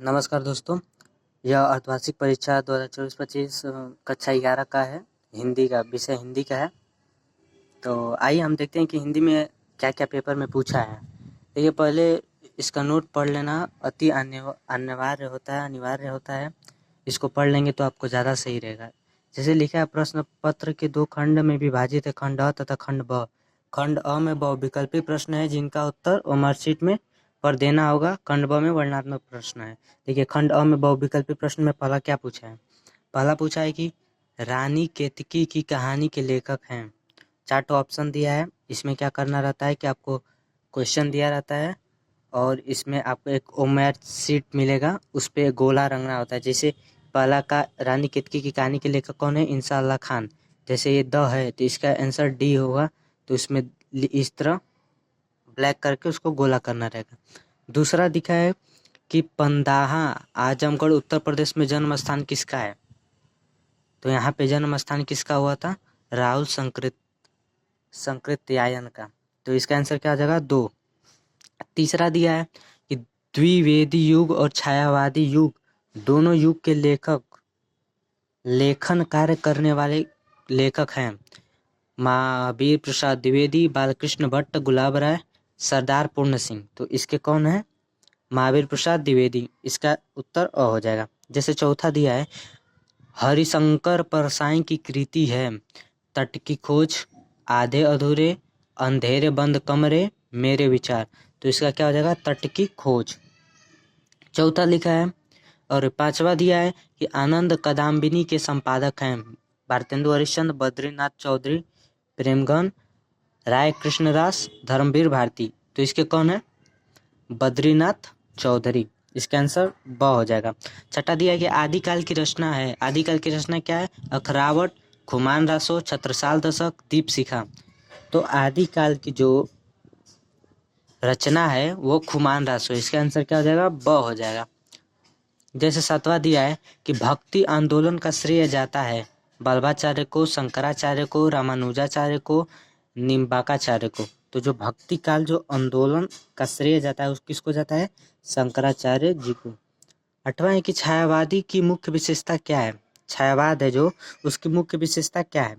नमस्कार दोस्तों, यह अर्धवार्षिक परीक्षा 2024-25 कक्षा 11 का है। हिंदी का विषय हिंदी का है। तो आइए हम देखते हैं कि हिंदी में क्या क्या पेपर में पूछा है। देखिए, पहले इसका नोट पढ़ लेना अति अनिवार्य होता है। इसको पढ़ लेंगे तो आपको ज़्यादा सही रहेगा। जैसे लिखा है, प्रश्न पत्र के 2 खंड में विभाजित है, खंड अ तथा खंड ब। खंड अ में बहुविकल्पी प्रश्न है जिनका उत्तर मार्कशीट में पर देना होगा। खंड ब में वर्णनात्मक प्रश्न है। देखिए, खंड अ में बहुविकल्पी प्रश्न में पहला क्या पूछा है? पहला पूछा है कि रानी केतकी की कहानी के लेखक हैं। 4 ऑप्शन दिया है। इसमें क्या करना रहता है कि आपको क्वेश्चन दिया रहता है और इसमें आपको एक ओमैट शीट मिलेगा, उस पर गोला रंगना होता है। जैसे पहला का रानी केतकी की कहानी के लेखक कौन है? इंशाअल्लाह खान। जैसे ये द है तो इसका आंसर डी होगा, तो इसमें इस तरह ब्लैक करके उसको गोला करना रहेगा। दूसरा दिखा है कि पंदाहा आजमगढ़ उत्तर प्रदेश में जन्म स्थान किसका है? तो यहाँ पे जन्म स्थान किसका हुआ था? राहुल संकृत्यायन का। तो इसका आंसर क्या हो जाएगा? 2। तीसरा दिया है कि द्विवेदी युग और छायावादी युग दोनों युग के लेखन कार्य करने वाले लेखक हैं। महावीर प्रसाद द्विवेदी, बालकृष्ण भट्ट, गुलाब राय, सरदार पूर्ण सिंह। तो इसके कौन है? महावीर प्रसाद द्विवेदी। इसका उत्तर अ हो जाएगा। जैसे चौथा दिया है, हरिशंकर परसाई की कृति है तट की खोज, आधे अधूरे, अंधेरे बंद कमरे, मेरे विचार। तो इसका क्या हो जाएगा? तट की खोज। चौथा लिखा है। और पांचवा दिया है कि आनंद कदम्बिनी के संपादक हैं भारतेंदु हरिश्चंद्र, बद्रीनाथ चौधरी, प्रेमगन, राय कृष्णदास, धर्मवीर भारती। तो इसके कौन है? बद्रीनाथ चौधरी। इसका आंसर ब हो जाएगा। छठा दिया है कि आदिकाल की रचना है। आदिकाल की रचना क्या है? अखरावट, खुमान रासो, छत्रसाल दशक, दीपशिखा। तो आदिकाल की जो रचना है वो खुमान रासो। इसका आंसर क्या हो जाएगा? ब हो जाएगा। जैसे सातवां दिया है कि भक्ति आंदोलन का श्रेय जाता है वल्लभाचार्य को, शंकराचार्य को, रामानुजाचार्य को, निम्बाकाचार्य को। तो जो भक्ति काल जो आंदोलन का श्रेय जाता है उस किसको जाता है? शंकराचार्य जी को। 8वां है कि छायावादी की मुख्य विशेषता क्या है? छायावाद है जो, उसकी मुख्य विशेषता क्या है?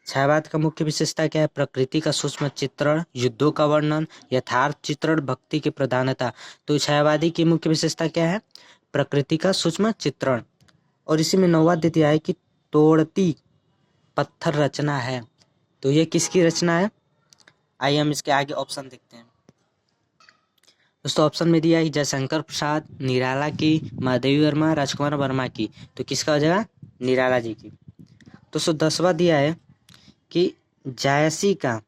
छायावाद का मुख्य विशेषता क्या है? प्रकृति का सूक्ष्म चित्रण, युद्धों का वर्णन, यथार्थ चित्रण, भक्ति की प्रधानता। तो छायावादी की मुख्य विशेषता क्या है? प्रकृति का सूक्ष्म चित्रण। और इसी में 9वां दिया है कि तोड़ती पत्थर रचना है। तो ये किसकी रचना है? आइए हम इसके आगे ऑप्शन देखते हैं। दोस्तों, ऑप्शन में दिया है जयशंकर प्रसाद, निराला की, महादेवी वर्मा, राजकुमार वर्मा की। तो किसका हो जाएगा? निराला जी की। दोस्तों, 10वां दिया है कि जायसी का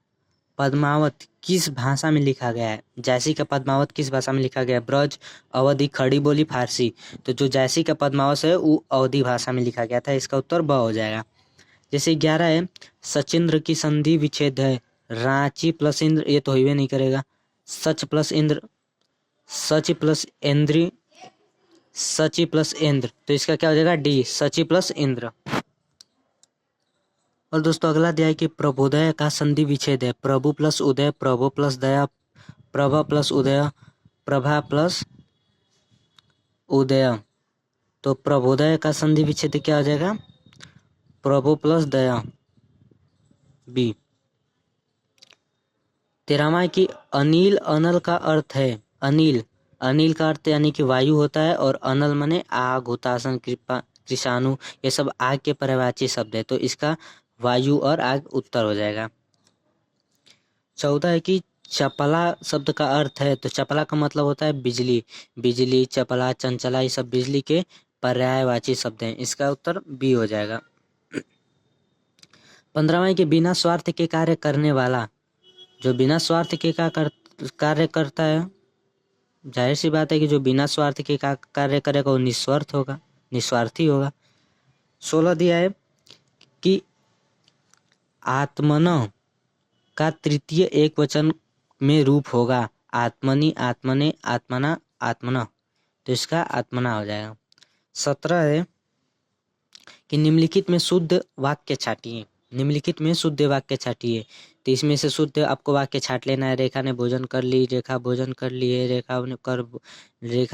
पद्मावत किस भाषा में लिखा गया है? जायसी का पद्मावत किस भाषा में लिखा गया है? ब्रज, अवधी, खड़ी बोली, फारसी। तो जो जायसी का पद्मावत है वो अवधी भाषा में लिखा गया था। इसका उत्तर ब हो जाएगा। जैसे 11 है, सचिंद्र की संधि विच्छेद है रांची प्लस इंद्र। ये तो होइबे नहीं करेगा। सच प्लस इंद्र, सच प्लस इंद्री, सची प्लस इंद्र। तो इसका क्या हो जाएगा? डी, सची प्लस इंद्र। और दोस्तों, अगला दिया है कि प्रभोदय का संधि विच्छेद है प्रभु प्लस उदय, प्रभु प्लस दया, प्रभा प्लस उदय, प्रभा प्लस उदय। तो प्रभोदय का संधि विच्छेद क्या हो जाएगा? प्रभु प्लस दया, बी। 13वां की अनिल, अनल का अर्थ है अनिल। अनिल का अर्थ यानी कि वायु होता है और अनल माने आग, हुतासन, कृषाणु, ये सब आग के पर्यायवाची शब्द है। तो इसका वायु और आग उत्तर हो जाएगा। 14 है कि चपला शब्द का अर्थ है। तो चपला का मतलब होता है बिजली। बिजली, चपला, चंचला, ये सब बिजली के पर्यायवाची शब्द हैं। इसका उत्तर बी हो जाएगा। 15वां है कि बिना स्वार्थ के कार्य करने वाला। जो बिना स्वार्थ के कार्य करता है, जाहिर सी बात है कि जो बिना स्वार्थ के कार्य करेगा वो निस्वार्थ होगा, निस्वार्थी होगा। 16 दिया है कि आत्मन का तृतीय एक वचन में रूप होगा आत्मनि, आत्मने, आत्मना, आत्मना। तो इसका आत्मना हो जाएगा। 17 है कि निम्नलिखित में शुद्ध वाक्य छाटिए। निम्नलिखित में शुद्ध वाक्य छाटिए। तो इसमें से शुद्ध आपको वाक्य छाट लेना है। रेखा ने भोजन कर ली, रेखा भोजन कर ली है, रेखा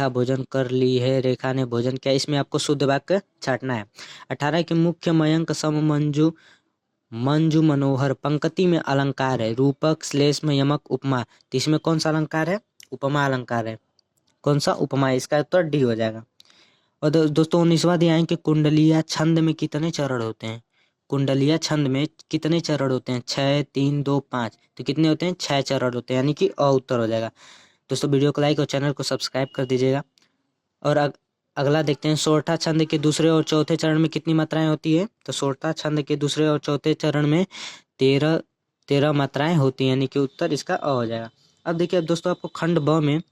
भोजन कर ली है, रेखा ने भोजन किया। इसमें आपको शुद्ध वाक्य छाटना है। 18 के मुख्य मयंक सम मंजू मंजू मनोहर पंक्ति में अलंकार है। रूपक श्लेष्म यमक उपमा। तो इसमें कौन सा अलंकार है? उपमा अलंकार है। कौन सा? उपमा। इसका उत्तर डी हो जाएगा। और दोस्तों 19वां अध्याय कि कुंडलिया छंद में कितने चरण होते हैं? कुंडलिया छंद में कितने चरण होते हैं? 6, 3, 2, 5। तो कितने होते हैं? 6 चरण होते हैं, यानी कि अ उत्तर हो जाएगा। दोस्तों वीडियो को लाइक और चैनल को सब्सक्राइब कर दीजिएगा। और अगला देखते हैं, सोरठा छंद के दूसरे और चौथे चरण में कितनी मात्राएं होती है? तो सोरठा छंद के दूसरे और चौथे चरण में 13 मात्राएं होती हैं, यानी कि उत्तर इसका अ हो जाएगा। अब देखिए, अब दोस्तों आपको खंड ब में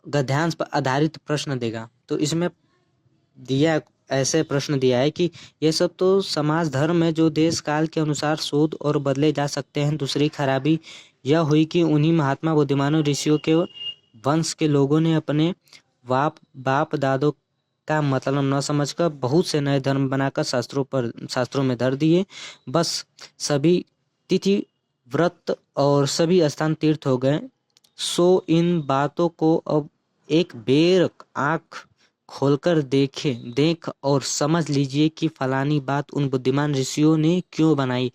गद्यांश पर आधारित प्रश्न देगा। तो इसमें दिया ऐसे प्रश्न दिया है कि ये सब तो समाज धर्म है जो देश काल के अनुसार शोध और बदले जा सकते हैं। दूसरी खराबी यह हुई कि उन्हीं महात्मा बुद्धिमानों ऋषियों के वंश के लोगों ने अपने बाप दादों का मतलब न समझकर बहुत से नए धर्म बनाकर शास्त्रों में धर दिए। बस सभी तिथि व्रत और सभी स्थान तीर्थ हो गए। सो इन बातों को अब एक बेर आंख खोलकर देख और समझ लीजिए कि फलानी बात उन बुद्धिमान ऋषियों ने क्यों बनाई,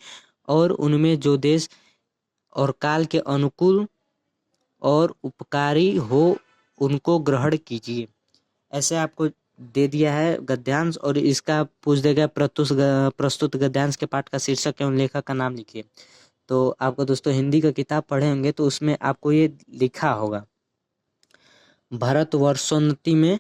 और उनमें जो देश और काल के अनुकूल और उपकारी हो उनको ग्रहण कीजिए। ऐसे आपको दे दिया है गद्यांश, और इसका पूछ देगा प्रस्तुत गद्यांश के पाठ का शीर्षक एवं लेखक का नाम लिखिए। तो आपको दोस्तों हिंदी का किताब पढ़े होंगे तो उसमें आपको ये लिखा होगा। भारतवर्षोन्नति में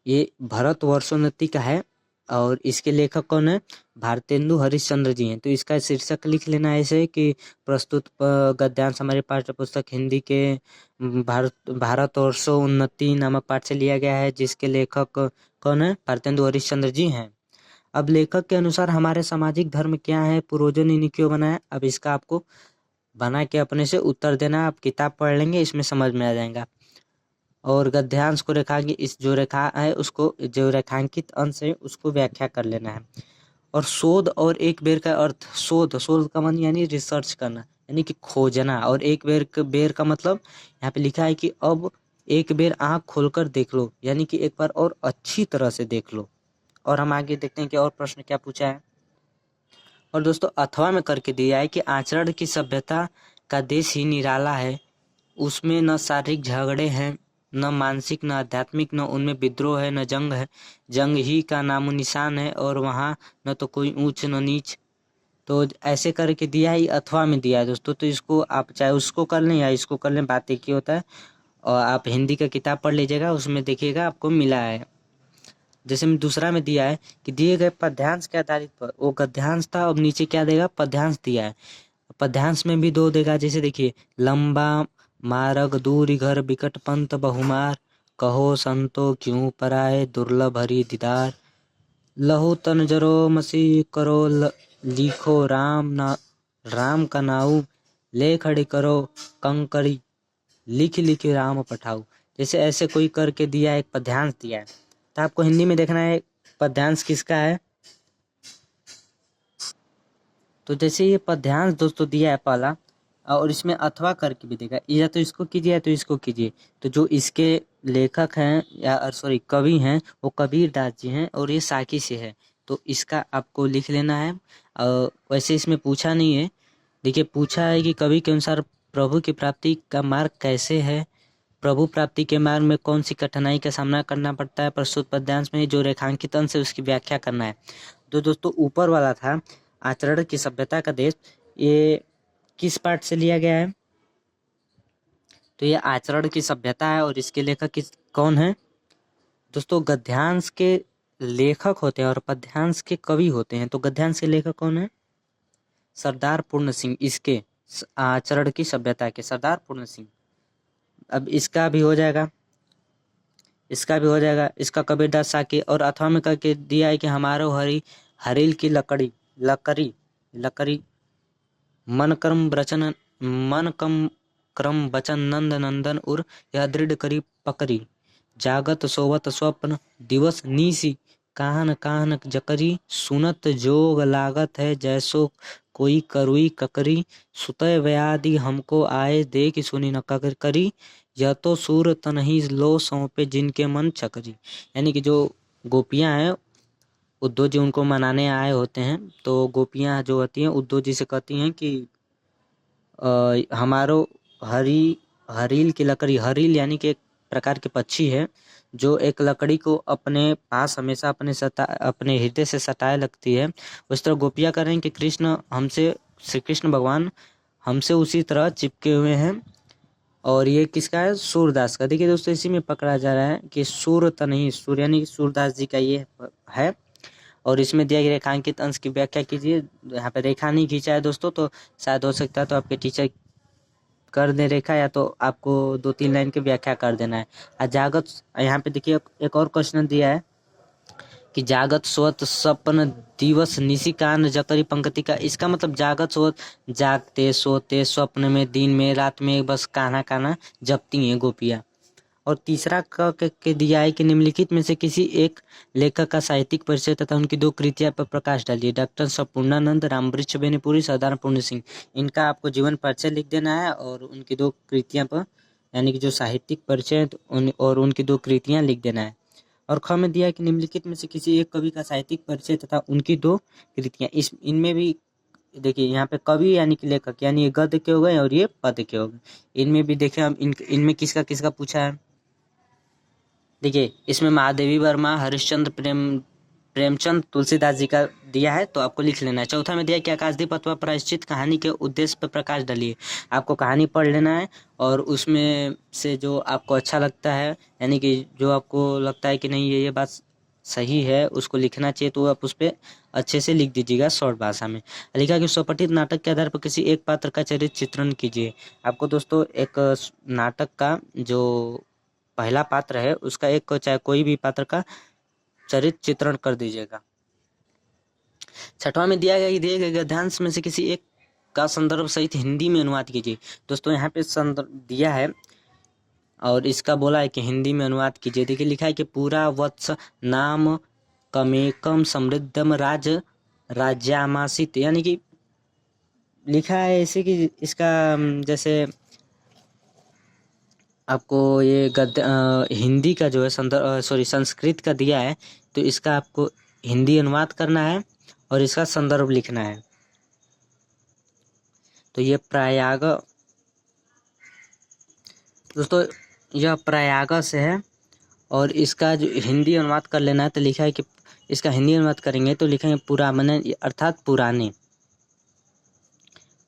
ये भारतवर्षोन्नति का है, और इसके लेखक कौन है? भारतेंदु हरिश्चंद्र जी हैं। तो इसका शीर्षक लिख लेना है ऐसे कि प्रस्तुत गद्यांश हमारे पाठ्य पुस्तक हिंदी के भारतवर्षोन्नति नामक पाठ से लिया गया है, जिसके लेखक कौन है? भारतेंदु हरिश्चंद्र जी हैं। अब लेखक के अनुसार हमारे सामाजिक धर्म क्या है, पूर्वजों ने इन्हें क्यों बनाया? अब इसका आपको बना के अपने से उत्तर देना। आप किताब पढ़ लेंगे, इसमें समझ में आ जाएगा। और गद्यांश को इस जो रेखा है उसको, जो रेखांकित अंश है उसको व्याख्या कर लेना है। और शोध और एक बेर का अर्थ, शोध का मन यानी रिसर्च करना, यानी कि खोजना। और एक बेर का मतलब यहाँ पे लिखा है कि अब एक बेर आंख खोलकर देख लो, यानी कि एक बार और अच्छी तरह से देख लो। और हम आगे देखते हैं कि और प्रश्न क्या पूछा है। और दोस्तों अथवा में करके दिया है कि आचरण की सभ्यता का देश ही निराला है, उसमें न शारीरिक झगड़े हैं, न मानसिक, न आध्यात्मिक, न उनमें विद्रोह है, न जंग है, जंग ही का नामो निशान है, और वहाँ न तो कोई ऊंच न नीच। तो ऐसे करके दिया है, अथवा में दिया है दोस्तों। तो इसको आप चाहे उसको कर लें या इसको कर लें, बात एक ही होता है। और आप हिंदी का किताब पढ़ लीजिएगा, उसमें देखिएगा आपको मिला है। जैसे में दूसरा में दिया है कि दिए गए पद्यांश के आधारित पर, वो गद्यांश था, अब नीचे क्या देगा? पद्यांश दिया है। पद्यांश में भी दो देगा। जैसे देखिए, लंबा मार्ग दूरी घर बिकट पंत बहुमार, कहो संतो क्यों पराए दुर्लभ हरि दीदार, लहु तन जरो मसीह करो लिखो राम का नाऊ, ले खड़ी करो कंकरी लिख राम पठाऊ। जैसे ऐसे कोई करके दिया है, एक पद्यांश दिया है। तो आपको हिंदी में देखना है पद्यांश किसका है। तो जैसे ये पद्यांश दोस्तों दिया है पहला, और इसमें अथवा करके भी देगा, या तो इसको कीजिए या तो इसको कीजिए। तो जो इसके लेखक हैं या सॉरी कवि हैं वो कबीर दास जी हैं, और ये साकी से है। तो इसका आपको लिख लेना है। वैसे इसमें पूछा नहीं है, देखिए पूछा है कि कवि के अनुसार प्रभु की प्राप्ति का मार्ग कैसे है, प्रभु प्राप्ति के मार्ग में कौन सी कठिनाई का सामना करना पड़ता है। प्रस्तुत पद्यांश में जो रेखांकित अंश है उसकी व्याख्या करना है। तो दोस्तों ऊपर वाला था आचरण की सभ्यता का देश, ये किस पाठ से लिया गया है? तो ये आचरण की सभ्यता है, और इसके लेखक कौन है दोस्तों? गद्यांश के लेखक होते हैं और पद्यांश के कवि होते हैं। तो गद्यांश के लेखक कौन है? सरदार पूर्ण सिंह। इसके आचरण की सभ्यता के सरदार पूर्ण सिंह। अब इसका भी हो जाएगा, इसका भी हो जाएगा। इसका कबीरदास साकी। और अथवा में करके दिया है कि हमारो हरील की लकड़ी मन क्रम बचन नंद नंदन उर, यह दृढ़ करी पकड़ी, जागत सोवत स्वप्न दिवस नीसी, काहन काहन जकरी, सुनत जोग लागत है जैसो कोई करुई ककरी, सुतय व्याधि हमको आए, देख सुनी न ककर करी, यह तो सूर तनहि लो सौंपे, जिनके मन चकरी। यानी कि जो गोपियां हैं, उद्धव जी उनको मनाने आए होते हैं, तो गोपियां जो होती हैं उद्धव जी से कहती हैं कि हमारो हरील की लकड़ी, हरील यानी कि एक प्रकार के पक्षी है जो एक लकड़ी को अपने पास हमेशा अपने हृदय से सटाए लगती है। उस तरह गोपियां कह रहे हैं कि कृष्ण हमसे, श्री कृष्ण भगवान हमसे उसी तरह चिपके हुए हैं। और ये किसका है? सूरदास का। देखिए दोस्तों, इसी में पकड़ा जा रहा है कि सूर तनहि, सूर यानी सूरदास जी का ये है। और इसमें दिया गया रेखांकित अंश की व्याख्या कीजिए। यहाँ पे रेखा नहीं खींचा है दोस्तों, तो शायद हो सकता है तो आपके टीचर कर दे रेखा, या तो आपको 2-3 लाइन की व्याख्या कर देना है। जागत, यहाँ पे देखिए एक और क्वेश्चन दिया है कि जागत स्वत सपन दिवस निशिकान जकरी पंक्ति का, इसका मतलब जागत स्वत जागते सोते स्वप्न में दिन में रात में बस कान्हा कान्हा जपती हैं गोपियाँ। और तीसरा के दिया है कि निम्नलिखित में से किसी एक लेखक का साहित्यिक परिचय तथा उनकी 2 कृतियां पर प्रकाश डालिए। डॉक्टर संपूर्णानंद, रामवृक्ष बेनीपुरी, सरदार पूर्ण सिंह। इनका आपको जीवन परिचय लिख देना है और उनकी 2 कृतियां पर, यानी कि जो साहित्यिक परिचय और उनकी 2 कृतियां लिख देना है। और ख में दिया है कि निम्नलिखित में से किसी एक कवि का साहित्यिक परिचय तथा उनकी 2 कृतियां। इनमें भी देखिए, यहाँ पे कवि यानी कि लेखक, यानी ये गद्य के हो गए और ये पद्य के हो गए। इनमें भी देखिए हम इनमें किसका किसका पूछा है। देखिए, इसमें महादेवी वर्मा, हरिश्चंद्र प्रेमचंद, तुलसीदास जी का दिया है, तो आपको लिख लेना है। चौथा में दिया कि आकाशदीप अथवा प्रायश्चित कहानी के उद्देश्य पर प्रकाश डालिए। आपको कहानी पढ़ लेना है और उसमें से जो आपको अच्छा लगता है, यानी कि जो आपको लगता है कि नहीं ये बात सही है, उसको लिखना चाहिए, तो आप उस पर अच्छे से लिख दीजिएगा शॉर्ट भाषा में। लिखा कि स्वपठित नाटक के आधार पर किसी एक पात्र का चरित्र चित्रण कीजिए। आपको दोस्तों एक नाटक का जो पहला पात्र है उसका एक, चाहे कोई भी पात्र का चरित्र चित्रण कर दीजिएगा। छठवां में दिया गया कि दिए गए गद्यांश में से किसी एक का संदर्भ सहित हिंदी में अनुवाद कीजिए। दोस्तों यहाँ पे संदर्भ दिया है और इसका बोला है कि हिंदी में अनुवाद कीजिए। देखिए लिखा है कि पूरा वत्स नाम कमेकम समृद्धम राज्यामासित, यानी कि लिखा है ऐसे कि इसका जैसे आपको ये हिंदी का जो है संस्कृत का दिया है, तो इसका आपको हिंदी अनुवाद करना है और इसका संदर्भ लिखना है। तो ये प्रयाग, दोस्तों यह प्रयाग से है और इसका जो हिंदी अनुवाद कर लेना है, तो लिखा है कि इसका हिंदी अनुवाद करेंगे तो लिखेंगे पुराने, अर्थात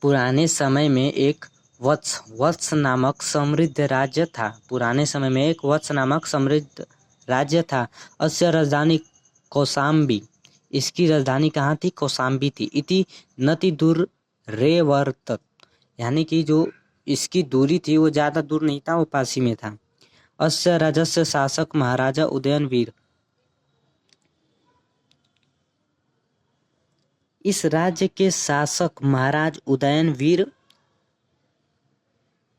पुराने समय में एक वत्स नामक समृद्ध राज्य था। पुराने समय में एक वत्स नामक समृद्ध राज्य था। अस्य राजधानी कौशाम्बी, इसकी राजधानी कहाँ थी? कौशाम्बी थी। इति नति दूर रेवर्तत, यानी कि जो इसकी दूरी थी वो ज़्यादा दूर नहीं था, वो पास ही में था। अस्य राजस्य शासक महाराजा उदयनवीर, इस राज्य के शासक महाराज उदयनवीर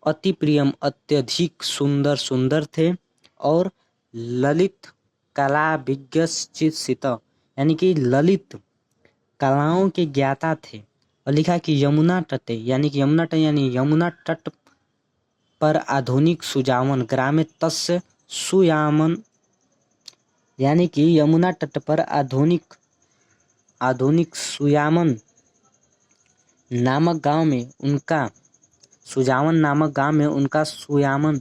अति प्रियम, अत्यधिक सुंदर थे और ललित कला विज्ञसित, यानी कि ललित कलाओं के ज्ञाता थे। और लिखा कि यमुना तटे, यानी कि यमुना तट पर आधुनिक सुजावन ग्रामे तस्य सुयामन, यानी कि यमुना तट पर आधुनिक सुयामन नामक गांव में उनका, सुजावन नामक गांव में उनका सुयामन,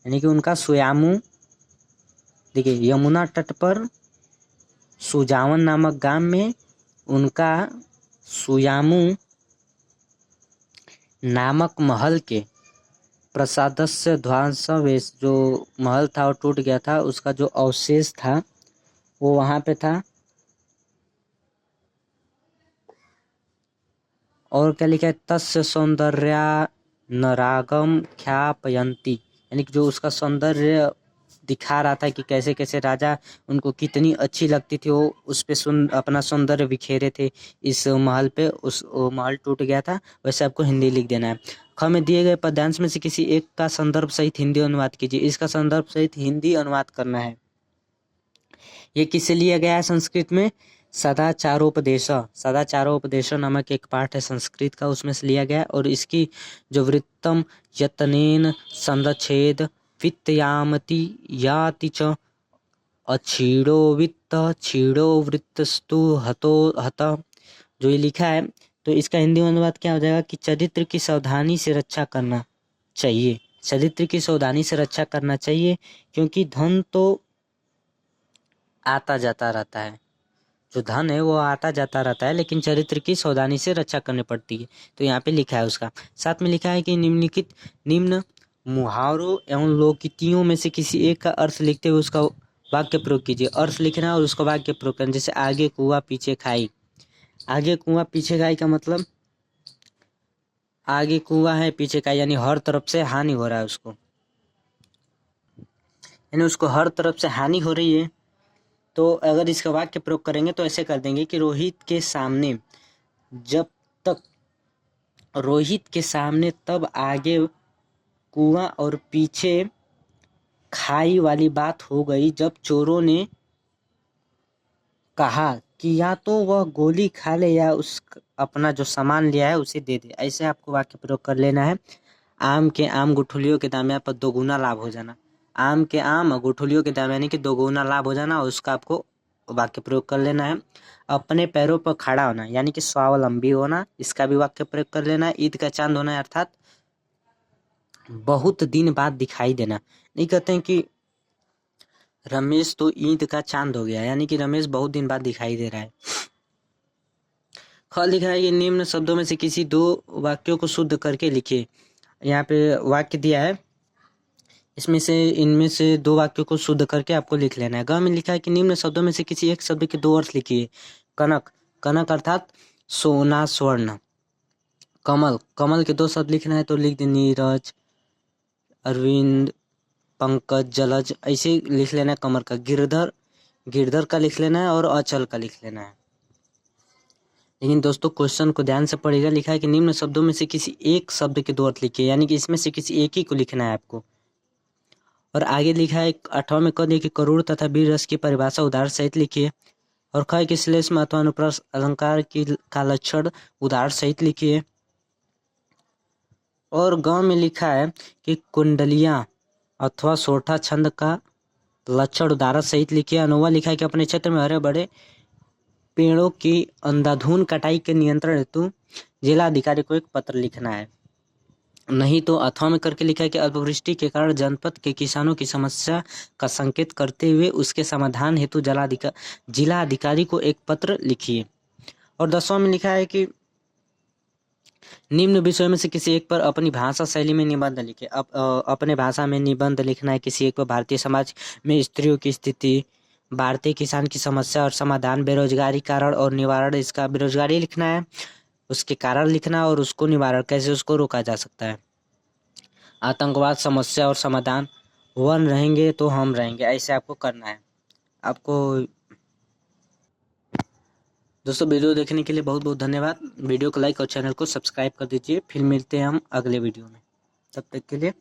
यानी कि उनका सुयामू, देखिए यमुना तट पर सुजावन नामक गांव में उनका सुयामू नामक महल के प्रसादस्य ध्वंसावशेष, जो महल था वो टूट गया था, उसका जो अवशेष था वो वहाँ पे था। और क्या लिखा है? तस्य सौंदर्या नरागम ख्यापयंती, यानी कि जो उसका सौंदर्य दिखा रहा था कि कैसे कैसे राजा उनको कितनी अच्छी लगती थी, वो उस पे अपना सौंदर्य बिखेरे थे इस महल पे। वो महल टूट गया था। वैसे आपको हिंदी लिख देना है। ख में दिए गए पद्यांश में से किसी एक का संदर्भ सहित हिंदी अनुवाद कीजिए। इसका संदर्भ सहित हिंदी अनुवाद करना है। ये किससे लिया गया है? संस्कृत में सदाचारोपदेश नामक एक पाठ है संस्कृत का, उसमें से लिया गया है। और इसकी जो वृत्तम यत्नेन संदच्छेद वित्तयामति याति च अछीड़ो वित्त छीड़ो वृत्तस्तु हतो हत, जो ये लिखा है, तो इसका हिंदी अनुवाद क्या हो जाएगा कि चरित्र की सावधानी से रक्षा करना चाहिए। चरित्र की सावधानी से रक्षा करना चाहिए, क्योंकि धन तो आता जाता रहता है, जो धन है वो आता जाता रहता है, लेकिन चरित्र की सावधानी से रक्षा करनी पड़ती है। तो यहाँ पे लिखा है उसका। साथ में लिखा है कि निम्न मुहावरों एवं लोकोक्तियों में से किसी एक का अर्थ लिखते हुए उसका वाक्य प्रयोग कीजिए। अर्थ लिखना है और उसका वाक्य प्रयोग करना। जैसे आगे कुआं पीछे खाई। आगे कुआं पीछे खाई का मतलब आगे कुआं है पीछे खाई, यानी हर तरफ से हानि हो रहा है उसको, यानी उसको हर तरफ से हानि हो रही है। तो अगर इसका वाक्य प्रयोग करेंगे तो ऐसे कर देंगे कि रोहित के सामने तब आगे कुआं और पीछे खाई वाली बात हो गई जब चोरों ने कहा कि या तो वह गोली खा ले या उस अपना जो सामान लिया है उसे दे दे। ऐसे आपको वाक्य प्रयोग कर लेना है। आम के आम गुठलियों के दाम पर दोगुना लाभ हो जाना। आम के आम और गुठलियों के दाम यानी कि दोगुना लाभ हो जाना, उसका आपको वाक्य प्रयोग कर लेना है। अपने पैरों पर खड़ा होना यानी कि स्वावलंबी होना, इसका भी वाक्य प्रयोग कर लेना है। ईद का चांद होना अर्थात बहुत दिन बाद दिखाई देना। नहीं कहते हैं कि रमेश तो ईद का चांद हो गया, यानी कि रमेश बहुत दिन बाद दिखाई दे रहा है। ख लिखा है कि निम्न शब्दों में से किसी दो वाक्यों को शुद्ध करके लिखिए। यहाँ पे वाक्य दिया है, इनमें से दो वाक्यों को शुद्ध करके आपको लिख लेना है। ग में लिखा है कि निम्न शब्दों में से किसी एक शब्द के दो अर्थ लिखिए। कनक, कनक अर्थात सोना स्वर्ण। कमल, कमल के दो शब्द लिखना है तो लिख दे नीरज, अरविंद, पंकज, जलज, ऐसे लिख लेना है कमल का। गिरधर, गिरधर का लिख लेना है और अचल का लिख लेना है। लेकिन दोस्तों क्वेश्चन को ध्यान से पढ़िएगा। लिखा है कि निम्न शब्दों में से किसी एक शब्द के दो अर्थ लिखिए, यानी कि इसमें से किसी एक ही को लिखना है आपको। और आगे लिखा है 8वां में कह दिया कि करोड़ तथा वीर रस की परिभाषा उदाहरण सहित लिखिए। और ख कि श्लेष में अथवा अनुप्रास अलंकार का लक्षण उदाहरण सहित लिखिए। और ग में लिखा है कि कुंडलियां अथवा सोठा छंद का लक्षण उदाहरण सहित लिखिए। अनोवा लिखा है कि अपने क्षेत्र में हरे बड़े पेड़ों की अंधाधुंध कटाई के नियंत्रण हेतु जिला अधिकारी को एक पत्र लिखना है। नहीं तो अथवा में करके लिखा है कि अल्पवृष्टि के कारण जनपद के किसानों की समस्या का संकेत करते हुए उसके समाधान हेतु जिला अधिकारी को एक पत्र लिखिए। और 10वां में लिखा है कि निम्न विषयों में से किसी एक पर अपनी भाषा शैली में निबंध लिखे। अपने भाषा में निबंध लिखना है किसी एक पर। भारतीय समाज में स्त्रियों की स्थिति, भारतीय किसान की समस्या और समाधान, बेरोजगारी कारण और निवारण। इसका बेरोजगारी लिखना है, उसके कारण लिखना और उसको निवारण, कैसे उसको रोका जा सकता है। आतंकवाद, समस्या और समाधान। वन रहेंगे तो हम रहेंगे, ऐसे आपको करना है। आपको दोस्तों वीडियो देखने के लिए बहुत बहुत धन्यवाद। वीडियो को लाइक और चैनल को सब्सक्राइब कर दीजिए। फिर मिलते हैं हम अगले वीडियो में, तब तक के लिए